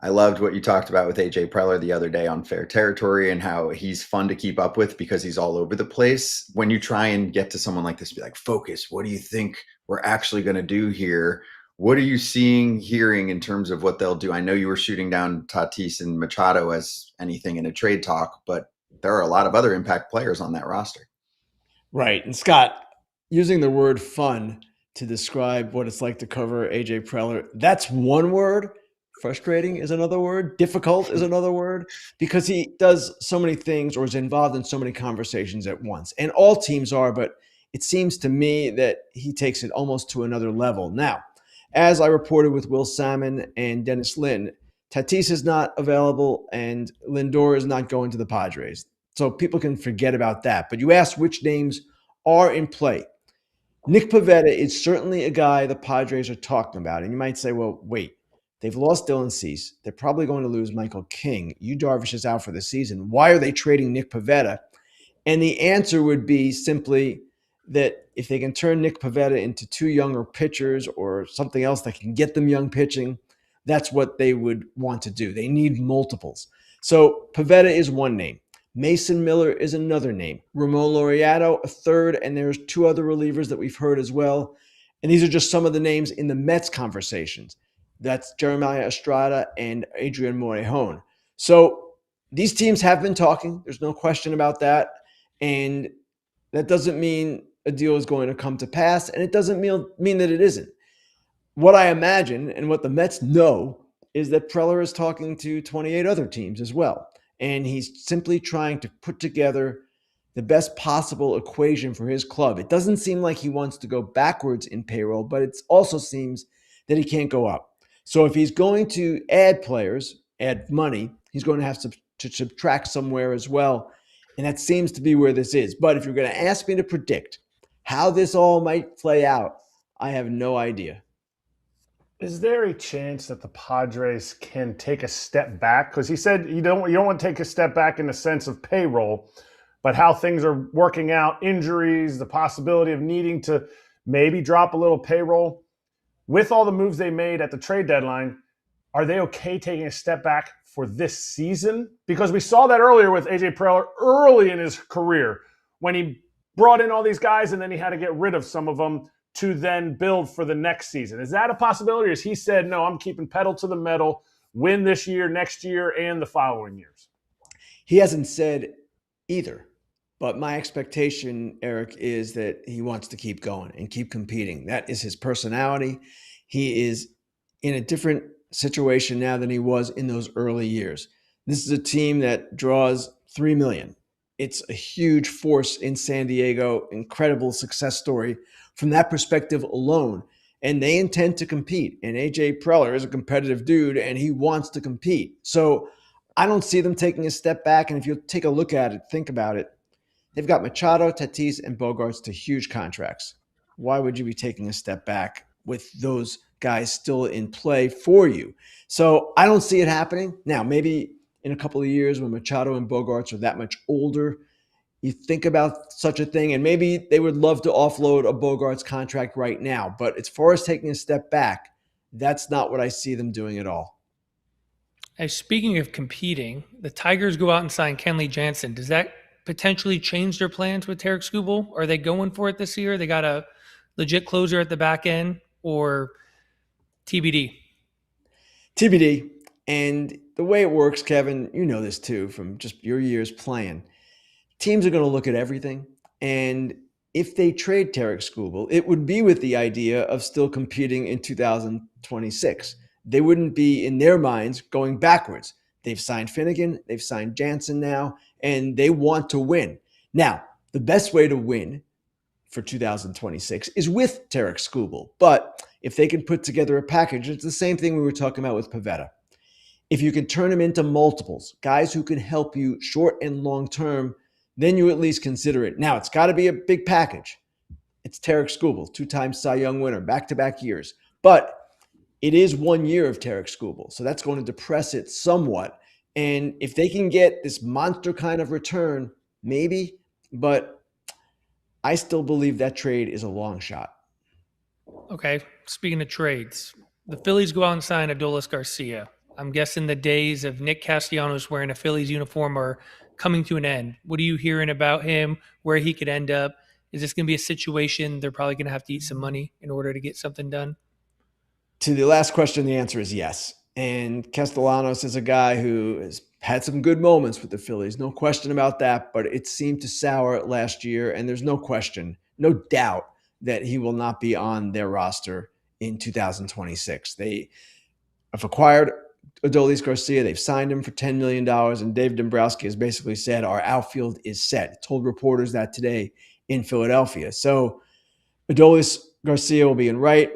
I loved what you talked about with AJ Preller the other day on Fair Territory and how he's fun to keep up with because he's all over the place. When you try and get to someone like this, be like, focus, what do you think we're actually going to do here? What are you seeing, hearing in terms of what they'll do? I know you were shooting down Tatis and Machado as anything in a trade talk, but there are a lot of other impact players on that roster. Right. And Scott, using the word fun to describe what it's like to cover AJ Preller, that's one word. Frustrating is another word. Difficult is another word because he does so many things or is involved in so many conversations at once. And all teams are, but it seems to me that he takes it almost to another level. Now, as I reported with Will Salmon and Dennis Lin, Tatis is not available and Lindor is not going to the Padres. So people can forget about that. But you asked which names are in play. Nick Pivetta is certainly a guy the Padres are talking about. And you might say, well, wait, they've lost Dylan Cease. They're probably going to lose Michael King. Yu Darvish is out for the season. Why are they trading Nick Pivetta? And the answer would be simply that if they can turn Nick Pivetta into two younger pitchers or something else that can get them young pitching, that's what they would want to do. They need multiples. So Pivetta is one name. Mason Miller is another name. Ramon Laureano, a third, and there's two other relievers that we've heard as well. And these are just some of the names in the Mets conversations. That's Jeremiah Estrada and Adrian Morejon. So these teams have been talking. There's no question about that. And that doesn't mean a deal is going to come to pass, and it doesn't mean that it isn't. What I imagine and what the Mets know is that Preller is talking to 28 other teams as well. And he's simply trying to put together the best possible equation for his club. It doesn't seem like he wants to go backwards in payroll, but it also seems that he can't go up. So if he's going to add players, add money, he's going to have to subtract somewhere as well. And that seems to be where this is. But if you're going to ask me to predict how this all might play out, I have no idea. Is there a chance that the Padres can take a step back? Because he said you don't want to take a step back in the sense of payroll, but how things are working out, injuries, the possibility of needing to maybe drop a little payroll. With all the moves they made at the trade deadline, are they okay taking a step back for this season? Because we saw that earlier with AJ Preller early in his career when he brought in all these guys and then he had to get rid of some of them to then build for the next season. Is that a possibility? Or has he said, no, I'm keeping pedal to the metal, win this year, next year, and the following years? He hasn't said either. But my expectation, Eric, is that he wants to keep going and keep competing. That is his personality. He is in a different situation now than he was in those early years. This is a team that draws 3 million. It's a huge force in San Diego, incredible success story from that perspective alone. And they intend to compete. And AJ Preller is a competitive dude and he wants to compete. So I don't see them taking a step back. And if you take a look at it, think about it, they've got Machado, Tatis, and Bogaerts to huge contracts. Why would you be taking a step back with those guys still in play for you? So I don't see it happening. Now, maybe in a couple of years when Machado and Bogaerts are that much older, you think about such a thing, and maybe they would love to offload a Bogaerts contract right now. But as far as taking a step back, that's not what I see them doing at all. Hey, speaking of competing, the Tigers go out and sign Kenley Jansen. Does that potentially change their plans with Tarik Skubal? Are they going for it this year? They got a legit closer at the back end, or TBD? TBD. And the way it works, Kevin, you know this too from just your years playing. Teams are going to look at everything. And if they trade Tarik Skubal, it would be with the idea of still competing in 2026. They wouldn't be, in their minds, going backwards. They've signed Finnegan, they've signed Jansen now, and they want to win. Now, the best way to win for 2026 is with Tarik Skubal. But if they can put together a package, it's the same thing we were talking about with Pivetta. If you can turn them into multiples, guys who can help you short and long term, then you at least consider it. Now, it's got to be a big package. It's Tarik Skubal, two-time Cy Young winner, back-to-back years. But it is 1 year of Tarik Skubal, so that's going to depress it somewhat. And if they can get this monster kind of return, maybe, but I still believe that trade is a long shot. Okay, speaking of trades, the Phillies go out and sign Adolis García. I'm guessing the days of Nick Castellanos wearing a Phillies uniform are coming to an end. What are you hearing about him, where he could end up? Is this going to be a situation they're probably going to have to eat some money in order to get something done? To the last question, the answer is yes. And Castellanos is a guy who has had some good moments with the Phillies, no question about that, but it seemed to sour last year, and there's no question, no doubt that he will not be on their roster in 2026. They have acquired Adolis García. They've signed him for $10 million, and Dave Dombrowski has basically said our outfield is set. He told reporters that today in Philadelphia. So Adolis García will be in right,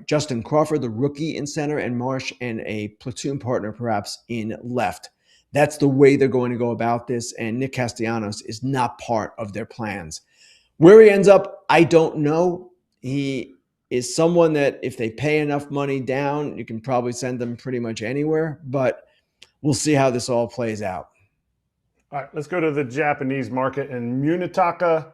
Justin Crawford, the rookie, in center, and Marsh and a platoon partner perhaps in left. That's the way they're going to go about this, and Nick Castellanos is not part of their plans. Where he ends up, I don't know. He is someone that if they pay enough money down, you can probably send them pretty much anywhere, but we'll see how this all plays out. All right, let's go to the Japanese market, and Munetaka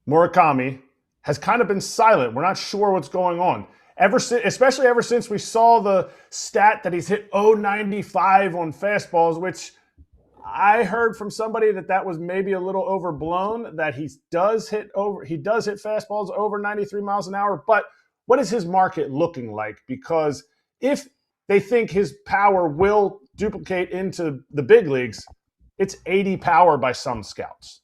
Murakami has kind of been silent. We're not sure what's going on. Especially ever since we saw the stat that he's hit 0.95 on fastballs, which I heard from somebody that was maybe a little overblown, that he does hit fastballs over 93 miles an hour. But what is his market looking like? Because if they think his power will duplicate into the big leagues, it's 80 power by some scouts.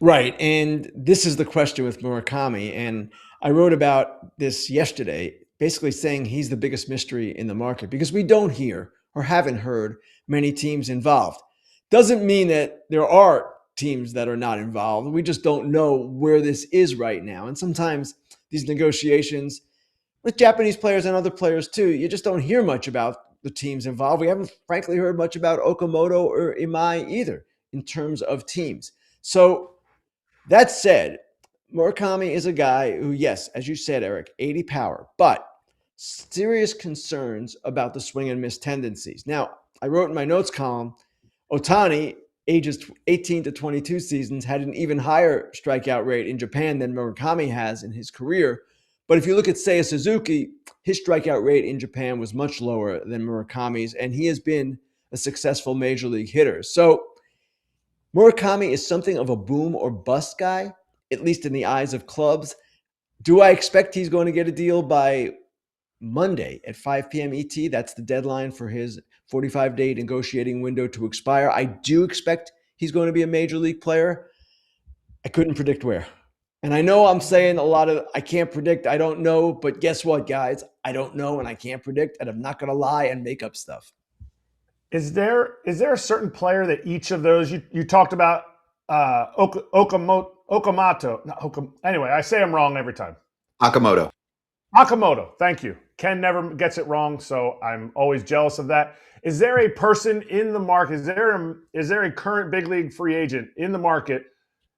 Right. And this is the question with Murakami. And I wrote about this yesterday, basically saying he's the biggest mystery in the market because we don't hear or haven't heard many teams involved. Doesn't mean that there are teams that are not involved. We just don't know where this is right now. And sometimes these negotiations with Japanese players and other players too, you just don't hear much about the teams involved. We haven't frankly heard much about Okamoto or Imai either in terms of teams. So that said, Murakami is a guy who, yes, as you said, Eric, 80 power, but serious concerns about the swing and miss tendencies. Now, I wrote in my notes column, Ohtani, ages 18 to 22 seasons, had an even higher strikeout rate in Japan than Murakami has in his career. But if you look at Seiya Suzuki, his strikeout rate in Japan was much lower than Murakami's, and he has been a successful major league hitter. So Murakami is something of a boom or bust guy, at least in the eyes of clubs. Do I expect he's going to get a deal by Monday at 5 p.m. ET? That's the deadline for his 45-day negotiating window to expire. I do expect he's going to be a major league player. I couldn't predict where. And I know I'm saying a lot of, I can't predict, I don't know, but guess what, guys? I don't know and I can't predict, and I'm not going to lie and make up stuff. Is there a certain player that each of those, you talked about Okamoto, anyway, I say I'm wrong every time. Akamoto, thank you. Ken never gets it wrong, so I'm always jealous of that. Is there a person in the market, is there a current big league free agent in the market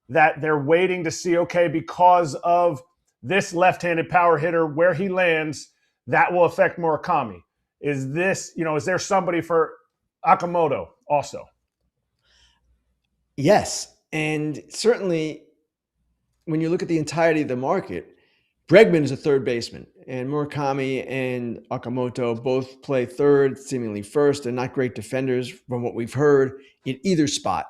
that they're waiting to see, okay, because of this left-handed power hitter, where he lands, that will affect Murakami? Is there somebody for Akamoto also? Yes, and certainly when you look at the entirety of the market, Bregman is a third baseman, and Murakami and Akamoto both play third, seemingly first. They're not great defenders from what we've heard in either spot.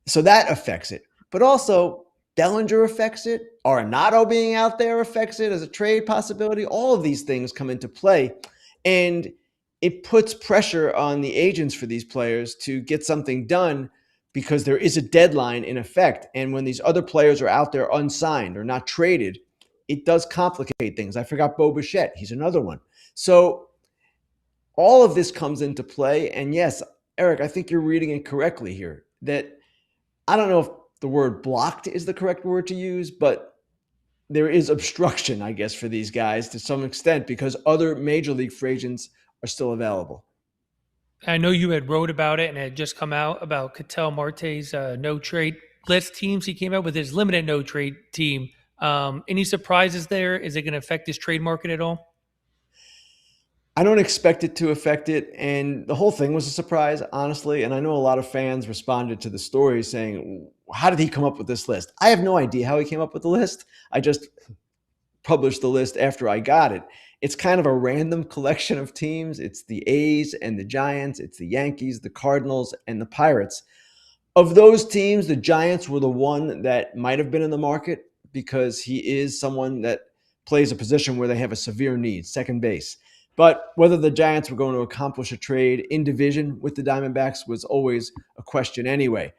So that affects it. But also, Bellinger affects it. Arenado being out there affects it as a trade possibility. All of these things come into play, and it puts pressure on the agents for these players to get something done because there is a deadline in effect. And when these other players are out there unsigned or not traded, it does complicate things. I forgot Bo Bichette. He's another one. So all of this comes into play. And yes, Eric, I think you're reading it correctly here, that I don't know if the word blocked is the correct word to use, but there is obstruction, I guess, for these guys to some extent because other major league free agents are still available. I know you had wrote about it and it had just come out about Ketel Marte's no trade list teams. He came out with his limited no trade team. Any surprises there? Is it going to affect his trade market at all? I don't expect it to affect it. And the whole thing was a surprise, honestly. And I know a lot of fans responded to the story saying, how did he come up with this list? I have no idea how he came up with the list. I just published the list after I got it. It's kind of a random collection of teams. It's the A's and the Giants. It's the Yankees, the Cardinals, and the Pirates. Of those teams, the Giants were the one that might have been in the market because he is someone that plays a position where they have a severe need, second base. But whether the Giants were going to accomplish a trade in division with the Diamondbacks was always a question anyway.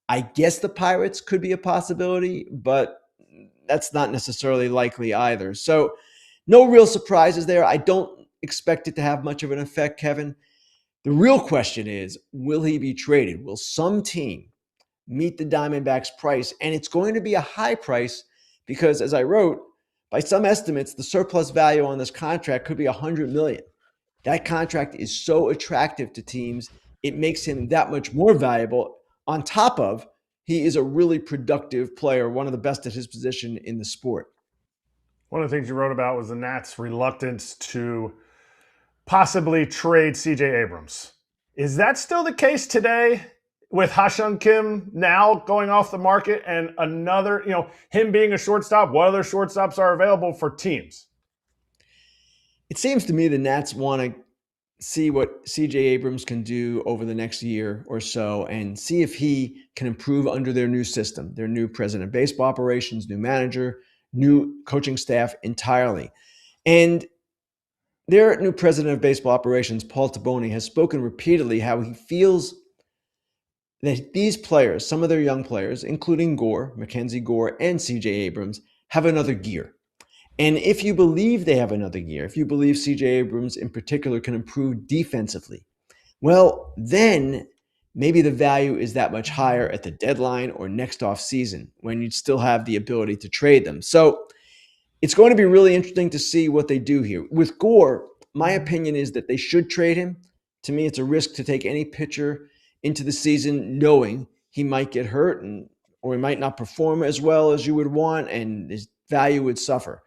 I guess the Pirates could be a possibility, but that's not necessarily likely either. So no real surprises there. I don't expect it to have much of an effect, Kevin. The real question is, will he be traded? Will some team meet the Diamondbacks' price? And it's going to be a high price because, as I wrote, by some estimates, the surplus value on this contract could be $100 million. That contract is so attractive to teams, it makes him that much more valuable. On top of, he is a really productive player, one of the best at his position in the sport. One of the things you wrote about was the Nats' reluctance to possibly trade CJ Abrams. Is that still the case today with Ha-Seong Kim now going off the market and another, him being a shortstop? What other shortstops are available for teams? It seems to me the Nats want to see what CJ Abrams can do over the next year or so and see if he can improve under their new system, their new president of baseball operations, new manager, new coaching staff entirely. And their new president of baseball operations, Paul Taboni, has spoken repeatedly how he feels that these players, some of their young players, including Gore, Mackenzie Gore, and CJ Abrams, have another gear. And if you believe they have another gear, if you believe CJ Abrams in particular can improve defensively, well, then maybe the value is that much higher at the deadline or next off season when you'd still have the ability to trade them. So it's going to be really interesting to see what they do here. With Gore, my opinion is that they should trade him. To me, it's a risk to take any pitcher into the season knowing he might get hurt or he might not perform as well as you would want, and his value would suffer.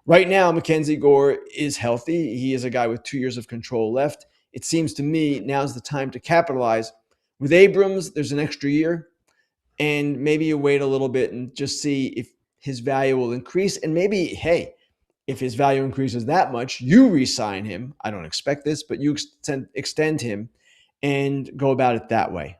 Right now, Mackenzie Gore is healthy. He is a guy with 2 years of control left. It seems to me now's the time to capitalize. With Abrams, there's an extra year, and maybe you wait a little bit and just see if his value will increase. And maybe, hey, if his value increases that much, you re-sign him. I don't expect this, but you extend him and go about it that way.